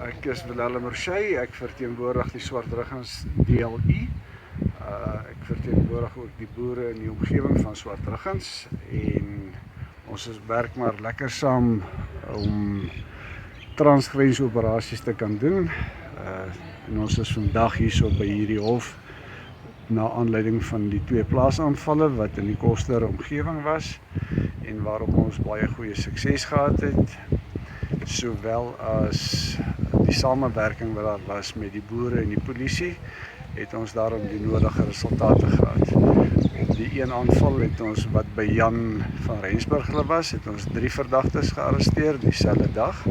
Ek is Willem Rochey, ek verteenwoordig die Swartruggens DLI. Ek verteenwoordig ook die boere in die omgewing van Swartruggens en ons werk maar lekker saam om transgrensoperasies te kan doen. En ons is vandag hierso by hierdie hof na aanleiding van die 2 plaasaanvalle wat in die Koster omgewing was en waarop ons baie goeie sukses gehad het, sowel as die samewerking wat daar was met die boere en die polisie, het ons daarom die nodige resultate gehad. Op die een aanval het ons wat by Jan van Rensburg was, het ons 3 verdagtes gearresteer dieselfde dag.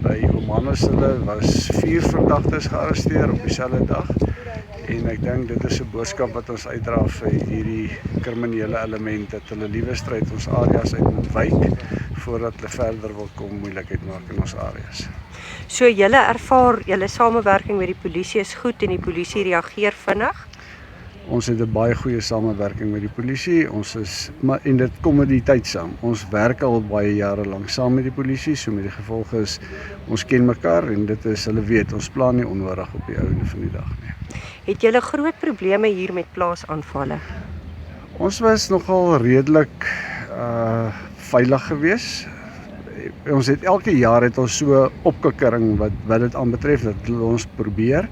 By Omanus was 4 verdagtes gearresteer op dieselfde dag. En ek dink dit is 'n boodskap wat ons uitdra vir hierdie kriminele element, dat hulle liewer uit ons areas uit moet wyk, voordat hulle verder wil kom moeilikheid maak in ons areas. So julle ervaar, julle samewerking met die polisie is goed en die polisie reageer vinnig? Ons het 'n baie goeie samewerking met die polisie, en dit kom met die tyd saam. Ons werk al baie jare lank saam met die polisie, so met die gevolg is, ons ken mekaar en dit is, hulle weet, ons plan nie onnodig op die einde van die dag nie. Het julle groot probleme hier met plaasaanvalle? Ons was nogal redelik veilig geweest. Ons het elke jaar het ons so opkikkering wat dit aanbetref, dat ons probeer,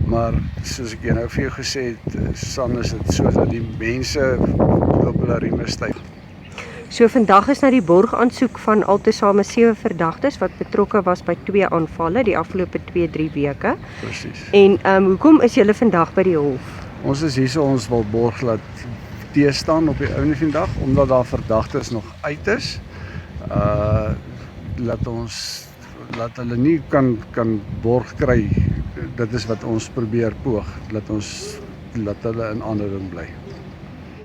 maar soos ek nou vir jou gesê het, San, is dit so dat die mense op hulle rieme styg. So vandag is na die borgaansoek van altesaame 7 verdagtes wat betrokke was by 2 aanvalle die afgelope 2-3 weke. Presies. En hoekom is julle vandag by die hof? Ons is hierso, ons wil borg laat teestaan op die einde van die dag, omdat daar verdagtes nog uit is. Laat hulle nie kan borg kry. Dit is wat ons probeer poog, laat hulle in aanhouding bly.